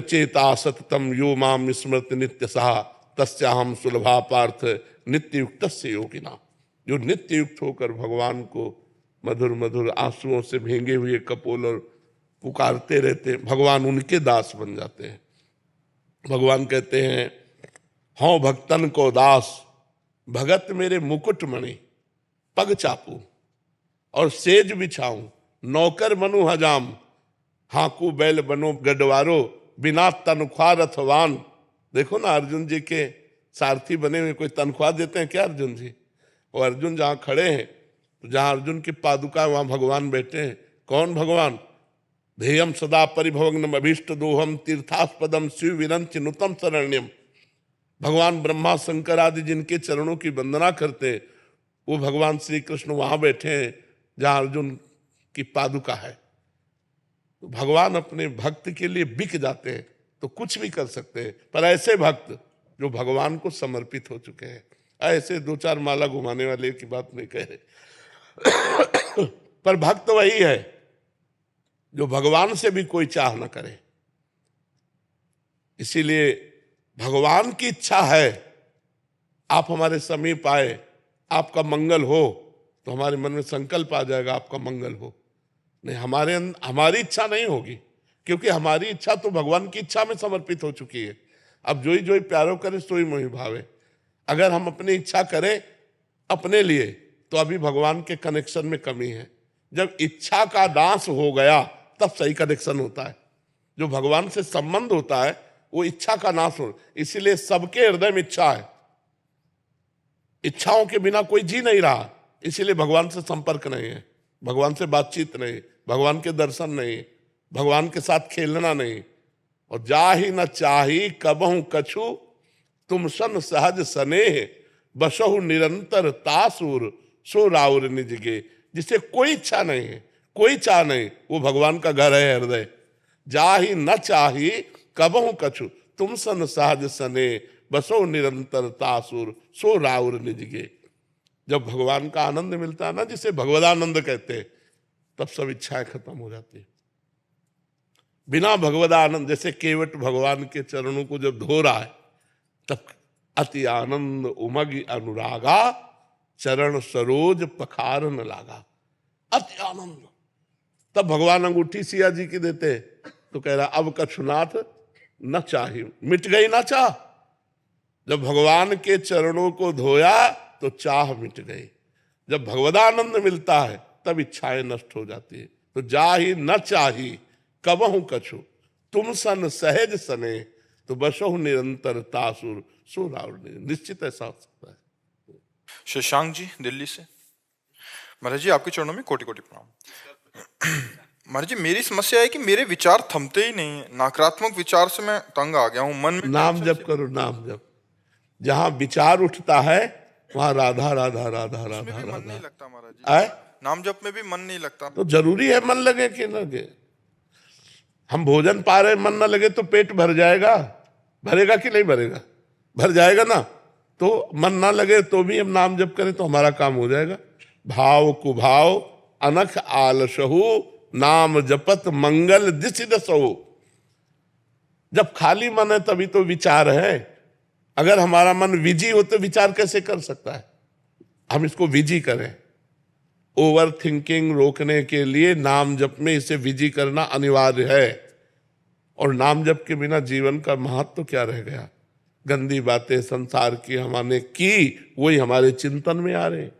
चेता सततम यो माम स्मृति नित्य सहा तस्याहम सुलभा पार्थ नित्य युक्त से योगिना। जो नित्य युक्त होकर भगवान को मधुर मधुर आंसुओं से भींगे हुए कपोल और पुकारते रहते हैं, भगवान उनके दास बन जाते हैं। भगवान कहते हैं, हौं भक्तन को दास भगत मेरे मुकुट मणि पग चापू और सेज बिछाऊं नौकर मनु हजाम हाकू बैल बनो गडवारो बिना तनख्वाह रथवान। देखो ना, अर्जुन जी के सारथी बने हुए, कोई तनख्वाह देते हैं क्या अर्जुन जी? और अर्जुन जहाँ खड़े हैं, तो जहाँ अर्जुन की पादुका वहाँ भगवान बैठे हैं। कौन भगवान? ध्येयम सदा परिभवग्नम अभीष्ट दोहम तीर्थास्पदम शिव विरंच नुतम शरण्यम। भगवान ब्रह्मा शंकर आदि जिनके चरणों की वंदना करते हैं, वो भगवान श्री कृष्ण वहां बैठे हैं जहां अर्जुन की पादुका है। तो भगवान अपने भक्त के लिए बिक जाते हैं तो कुछ भी कर सकते हैं, पर ऐसे भक्त जो भगवान को समर्पित हो चुके हैं, ऐसे दो चार माला घुमाने वाले की बात नहीं कह रहे पर भक्त वही है जो भगवान से भी कोई चाह न करे। इसीलिए भगवान की इच्छा है आप हमारे समीप आए, आपका मंगल हो, तो हमारे मन में संकल्प आ जाएगा आपका मंगल हो। नहीं, हमारी इच्छा नहीं होगी, क्योंकि हमारी इच्छा तो भगवान की इच्छा में समर्पित हो चुकी है। अब जो ही प्यारो करे सोई मोहि भावे। अगर हम अपनी इच्छा करें अपने लिए, तो अभी भगवान के कनेक्शन में कमी है। जब इच्छा का नाश हो गया तब सही कनेक्शन होता है। जो भगवान से संबंध होता है वो इच्छा का नाश हो। इसीलिए सबके हृदय में इच्छा है, इच्छाओं के बिना कोई जी नहीं रहा। इसीलिए भगवान से संपर्क नहीं है, भगवान से बातचीत नहीं, भगवान के दर्शन नहीं, भगवान के साथ खेलना नहीं। और जाहि न चाही कबहु कछु तुम सन सहज स्नेह बसहु निरंतर तासुर सो राउर निजगे। जिसे कोई इच्छा नहीं है, कोई चाह नहीं, वो भगवान का घर है हृदय। जाहि न चाही कबहु कछु तुम सन सहज स्नेह बसो निरंतर तासुर सो राउर निजगे। जब भगवान का आनंद मिलता है ना, जिसे भगवदानंद कहते हैं, तब सब इच्छाएं खत्म हो जाती है। बिना भगवदानंद, जैसे केवट भगवान के चरणों को जब धो रहा है, तब अति आनंद उमग अनुरागा चरण सरोज पखारन लागा। अति आनंद। तब भगवान अंगूठी सिया जी की देते, तो कह रहा अब कछुनाथ न चाहिए, मिट गई ना चाह। जब भगवान के चरणों को धोया तो चाह मिट गई। जब भगवदानंद मिलता है तब इच्छाएं नष्ट हो जाती है। तो जाहि न चाही कबहु कछु तुम सन सहज सने तो बसहु निरंतर तासुर सो राउर। निश्चित ऐसा हो सकता है। शशांक जी दिल्ली से। महाराज जी आपके चरणों में कोटि कोटि प्रणाम। महाराज जी मेरी समस्या है कि मेरे विचार थमते ही नहीं है। नकारात्मक विचार से मैं तंग आ गया हूँ। मन में नाम जप करो, नाम जप। जहां विचार उठता है वहां राधा राधा राधा राधा राधा। मन नहीं लगता महाराज जी, नाम जप में भी मन नहीं लगता। तो जरूरी है मन लगे कि न लगे। हम भोजन पा रहे, मन न लगे तो पेट भर जाएगा? भरेगा कि नहीं भरेगा? भर जाएगा ना। तो मन ना लगे तो भी हम नाम जप करें तो हमारा काम हो जाएगा। भाव कुभाव अनख आलसहु नाम जपत मंगल दिशि दसहु। जब खाली मन है तभी तो विचार है। अगर हमारा मन विजी हो तो विचार कैसे कर सकता है? हम इसको विजी करें। ओवर थिंकिंग रोकने के लिए नाम जप में इसे विजी करना अनिवार्य है। और नाम जप के बिना जीवन का महत्व तो क्या रह गया? गंदी बातें संसार की हमने की, वही हमारे चिंतन में आ रहे हैं।